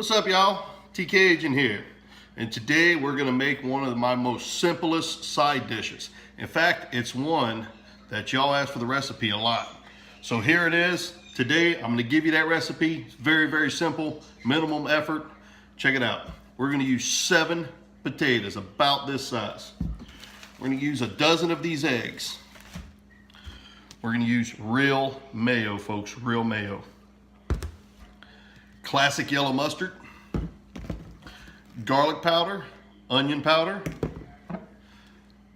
What's up, y'all? T-Cajun here. And today we're gonna make one of my most simplest side dishes. In fact, it's one that y'all asked for the recipe a lot. So here it is. Today, I'm gonna give you that recipe. It's very, very simple, minimum effort. Check it out. We're gonna use 7 potatoes, about this size. We're gonna use a dozen of these eggs. We're gonna use real mayo, folks, real mayo. Classic yellow mustard, garlic powder, onion powder,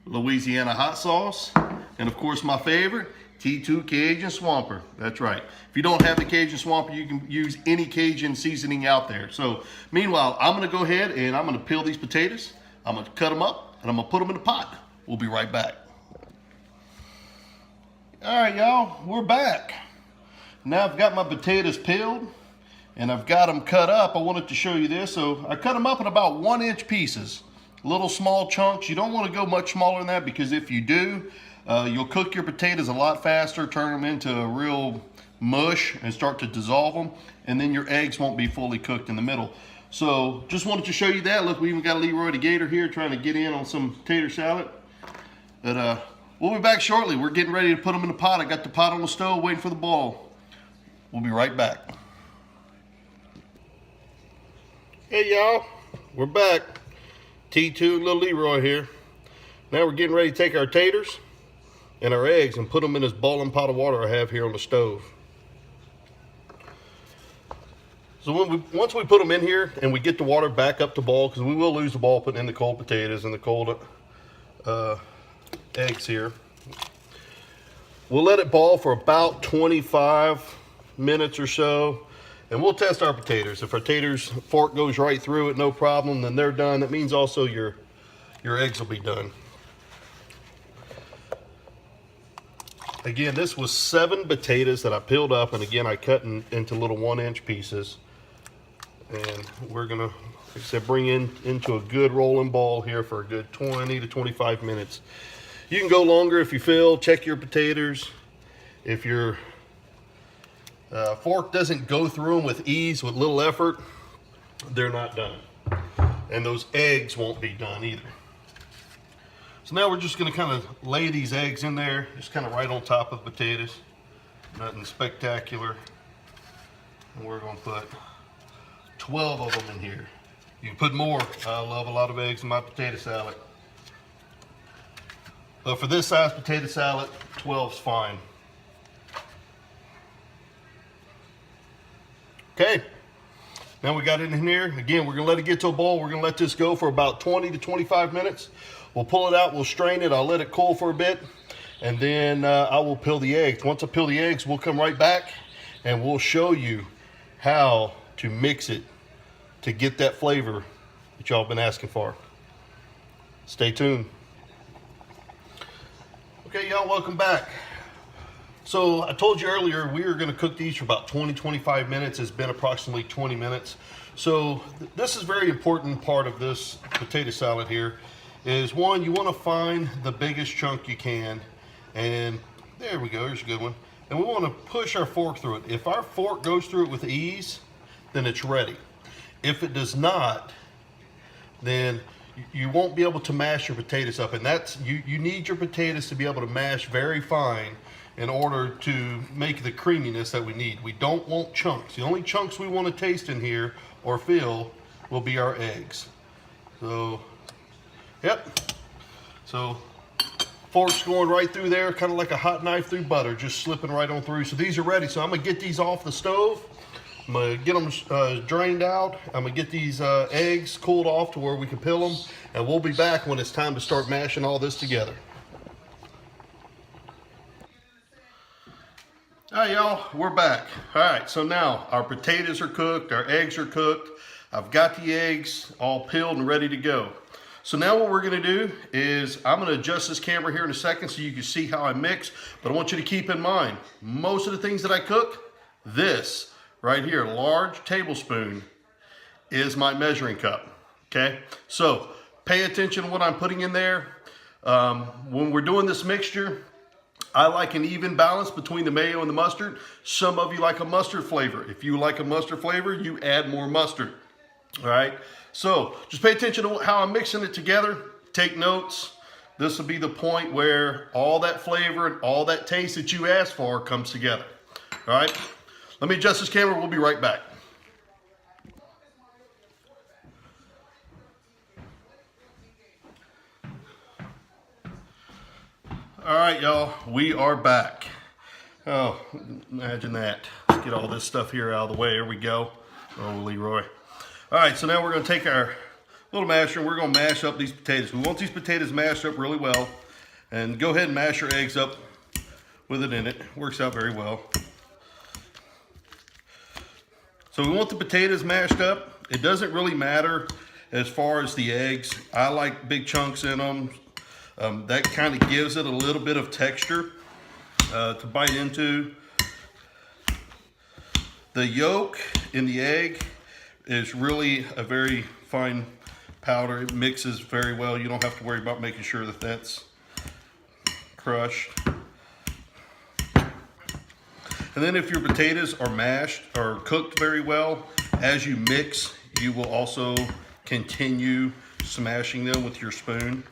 Louisiana hot sauce, and of course my favorite, T2 Cajun Swamper. That's right. If you don't have the Cajun Swamper, you can use any Cajun seasoning out there. So meanwhile, I'm gonna go ahead and I'm gonna peel these potatoes. I'm gonna cut them up and I'm gonna put them in the pot. We'll be right back. All right, y'all, we're back. Now I've got my potatoes peeled and I've got them cut up. I wanted to show you this. So I cut them up in about 1-inch pieces, little small chunks. You don't want to go much smaller than that because if you do, you'll cook your potatoes a lot faster, turn them into a real mush and start to dissolve them, and then your eggs won't be fully cooked in the middle. So just wanted to show you that. Look, we even got Leroy the Gator here trying to get in on some tater salad. But we'll be back shortly. We're getting ready to put them in the pot. I got the pot on the stove waiting for the boil. We'll be right back. Hey y'all, we're back. T2 and little Leroy here. Now we're getting ready to take our taters and our eggs and put them in this boiling pot of water I have here on the stove. So once we put them in here and we get the water back up to boil, because we will lose the boil putting in the cold potatoes and the cold eggs here. We'll let it boil for about 25 minutes or so. And we'll test our potatoes. If our taters fork goes right through it, no problem, then they're done. That means also your eggs will be done. Again, this was 7 potatoes that I peeled up, and again, I cut into little 1-inch pieces. And we're gonna, like I said, bring into a good rolling boil here for a good 20 to 25 minutes. You can go longer if you feel. Check your potatoes. If your fork doesn't go through them with ease, with little effort, they're not done. And those eggs won't be done either. So now we're just gonna kind of lay these eggs in there, just kind of right on top of the potatoes. Nothing spectacular. And we're gonna put 12 of them in here. You can put more. I love a lot of eggs in my potato salad. But for this size potato salad, 12's fine. Okay, now we got it in here. Again, we're gonna let it get to a boil. We're gonna let this go for about 20 to 25 minutes. We'll pull it out, we'll strain it. I'll let it cool for a bit, and then I will peel the eggs. Once I peel the eggs, we'll come right back and we'll show you how to mix it to get that flavor that y'all been asking for. Stay tuned. Okay, y'all, welcome back. So I told you earlier we were going to cook these for about 20-25 minutes. It's been approximately 20 minutes. So this is a very important part of this potato salad here. Is one, you want to find the biggest chunk you can, and there we go, here's a good one. And we want to push our fork through it. If our fork goes through it with ease, then it's ready. If it does not, then you won't be able to mash your potatoes up, and that's you need your potatoes to be able to mash very fine in order to make the creaminess that we need. We don't want chunks. The only chunks we want to taste in here or feel will be our eggs. So, yep. So, fork's going right through there, kind of like a hot knife through butter, just slipping right on through. So these are ready. So I'm gonna get these off the stove. I'm gonna get them drained out. I'm gonna get these eggs cooled off to where we can peel them, and we'll be back when it's time to start mashing all this together. All right, y'all, we're back. All right, so now our potatoes are cooked, our eggs are cooked. I've got the eggs all peeled and ready to go. So now what we're gonna do is I'm gonna adjust this camera here in a second so you can see how I mix, but I want you to keep in mind, most of the things that I cook, this right here, large tablespoon, is my measuring cup, okay? So pay attention to what I'm putting in there. When we're doing this mixture, I like an even balance between the mayo and the mustard. Some of you like a mustard flavor. If you like a mustard flavor, you add more mustard, All right, so just pay attention to how I'm mixing it together. Take notes. This will be the point where all that flavor and all that taste that you asked for comes together. All right, let me adjust this camera. We'll be right back. All right, y'all, we are back. Oh, imagine that. Let's get all this stuff here out of the way. There we go. Oh, Leroy. All right, so now we're going to take our little masher and we're going to mash up these potatoes. We want these potatoes mashed up really well. And go ahead and mash your eggs up with it in it. Works out very well. So we want the potatoes mashed up. It doesn't really matter as far as the eggs. I like big chunks in them. That kind of gives it a little bit of texture to bite into. The yolk in the egg is really a very fine powder. It mixes very well. You don't have to worry about making sure that that's crushed. And then if your potatoes are mashed or cooked very well, as you mix, you will also continue smashing them with your spoon.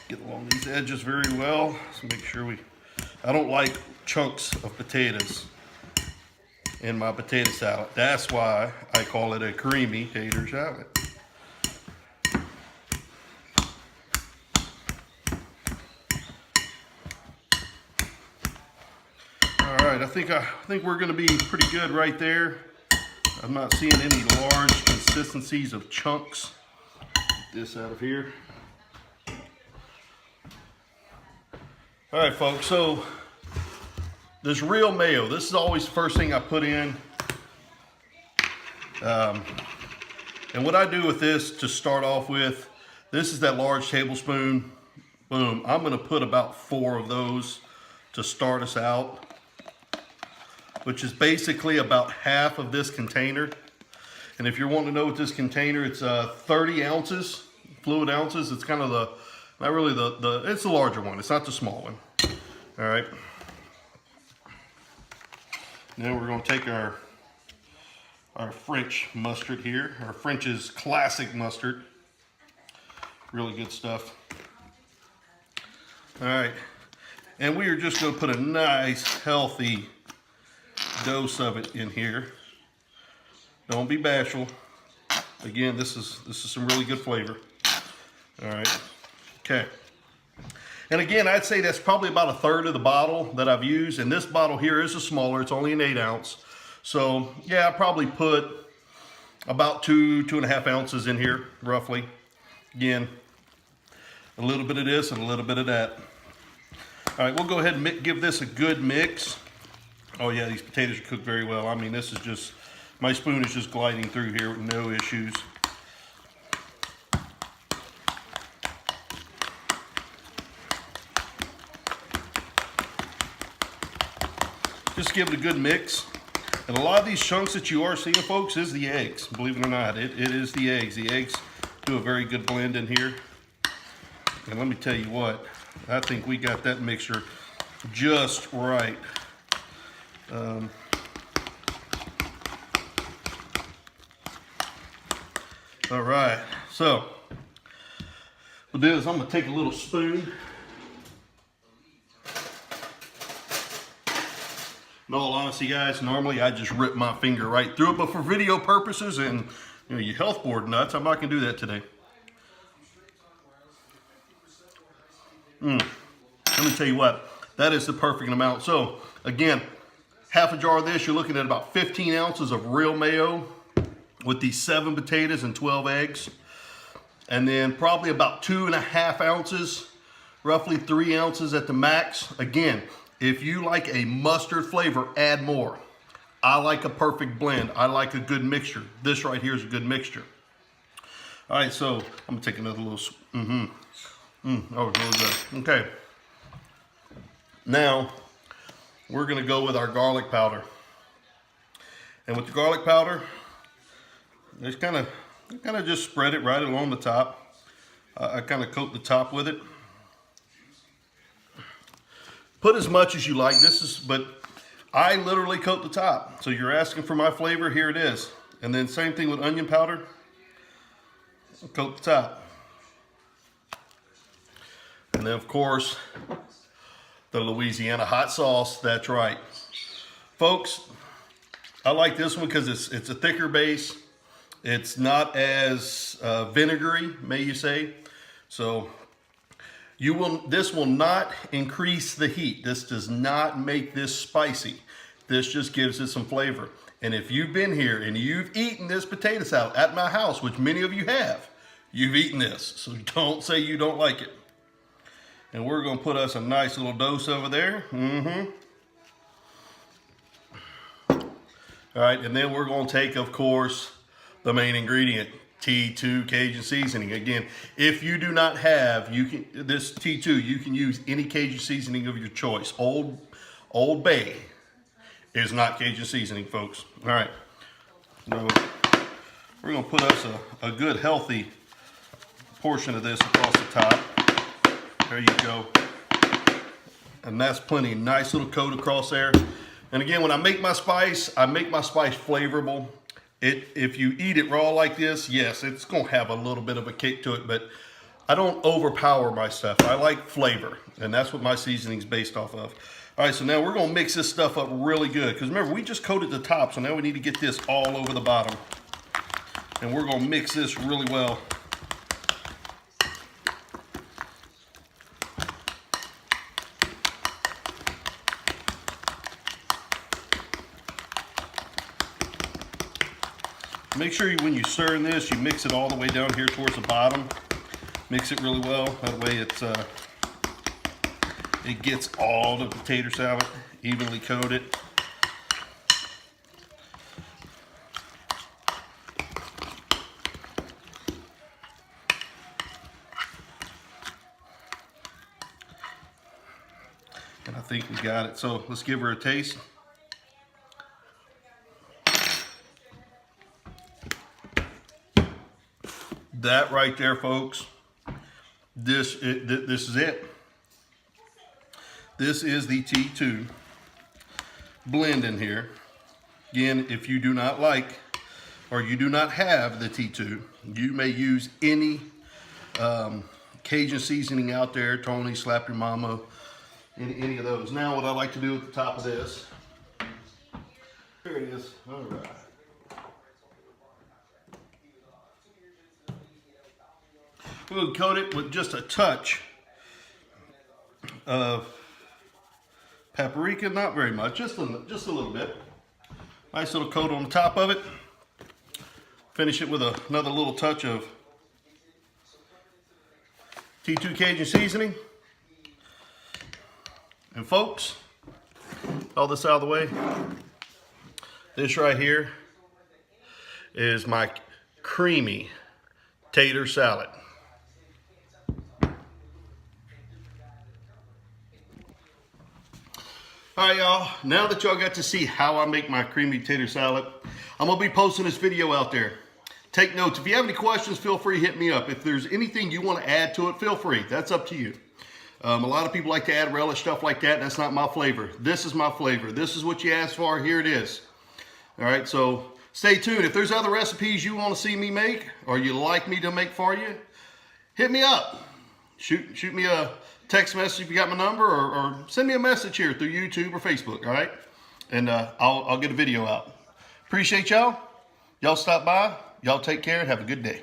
Get along these edges very well. So make sure I don't like chunks of potatoes in my potato salad. That's why I call it a creamy tater salad. All right, I think we're going to be pretty good right there. I'm not seeing any large consistencies of chunks. Get this out of here. All right, folks, so this real mayo, this is always the first thing I put in. And what I do with this to start off with, this is that large tablespoon. Boom, I'm gonna put about 4 of those to start us out, which is basically about half of this container. And if you're wanting to know what this container, it's 30 ounces, fluid ounces. It's kind of the, not really it's the larger one. It's not the small one. All right. Now we're going to take our French mustard here. Our French's classic mustard. Really good stuff. All right. And we are just going to put a nice, healthy dose of it in here. Don't be bashful. Again, this is some really good flavor. All right. Okay. And again, I'd say that's probably about 1/3 of the bottle that I've used. And this bottle here is a smaller. It's only an 8 ounce. So yeah, I probably put about 2.5 ounces in here, roughly. Again, a little bit of this and a little bit of that. All right, we'll go ahead and give this a good mix. Oh yeah, these potatoes are cooked very well. I mean, this is just, my spoon is just gliding through here with no issues. Just give it a good mix. And a lot of these chunks that you are seeing, folks, is the eggs. Believe it or not, it is the eggs. The eggs do a very good blend in here. And let me tell you what, I think we got that mixture just right. All right, so what we'll do is I'm gonna take a little spoon. In all honesty, guys, normally I just rip my finger right through it, but for video purposes and you health board nuts, I'm not gonna do that today. Let me tell you what, that is the perfect amount. So again, half a jar of this, you're looking at about 15 ounces of real mayo with these 7 potatoes and 12 eggs. And then probably about 2.5 ounces, roughly 3 ounces at the max. Again, if you like a mustard flavor, add more. I like a perfect blend. I like a good mixture. This right here is a good mixture. All right, so I'm gonna take another little, oh, really good. Okay. Now, we're gonna go with our garlic powder. And with the garlic powder, just kind of just spread it right along the top. I kind of coat the top with it. Put as much as you like. But I literally coat the top. So you're asking for my flavor, here it is. And then same thing with onion powder. Coat the top. And then of course, the Louisiana hot sauce, that's right. Folks, I like this one because it's a thicker base. It's not as vinegary, may you say. So this will not increase the heat. This does not make this spicy. This just gives it some flavor. And if you've been here and you've eaten this potato salad at my house, which many of you have, you've eaten this. So don't say you don't like it. And we're gonna put us a nice little dose over there. All right, and then we're gonna take, of course, the main ingredient, T2 Cajun seasoning. Again, if you do not have this T2, you can use any Cajun seasoning of your choice. Old Bay is not Cajun seasoning, folks. All right, now we're gonna put us a good healthy portion of this across the top. There you go. And that's plenty. Nice little coat across there. And again, when I make my spice flavorful. If you eat it raw like this, yes, it's gonna have a little bit of a kick to it, but I don't overpower my stuff. I like flavor, and that's what my seasoning's based off of. All right, so now we're gonna mix this stuff up really good, because remember, we just coated the top, so now we need to get this all over the bottom. And we're gonna mix this really well. Make sure when you stir in this, you mix it all the way down here towards the bottom. Mix it really well. That way it gets all the potato salad evenly coated. And I think we got it. So let's give her a taste. That right there, folks, this is it. This is the T2 blend in here. Again, if you do not like or you do not have the T2, you may use any Cajun seasoning out there, Tony, Slap Your Mama, any of those. Now what I like to do at the top of this, here it is, all right. We'll coat it with just a touch of paprika, not very much, just a little bit. Nice little coat on the top of it. Finish it with another little touch of T2 Cajun seasoning. And folks, all this out of the way, this right here is my creamy tater salad. All right, y'all, now that y'all got to see how I make my creamy tater salad, I'm gonna be posting this video out there. Take notes. If you have any questions, feel free to hit me up. If there's anything you want to add to it, feel free. That's up to you. A lot of people like to add relish, stuff like that. That's not my flavor. This is my flavor. This is what you asked for. Here it is. All right, so stay tuned. If there's other recipes you want to see me make or you like me to make for you, hit me up. Shoot me a text message if you got my number, or send me a message here through YouTube or Facebook, all right? And I'll get a video out. Appreciate y'all. Y'all stop by. Y'all take care and have a good day.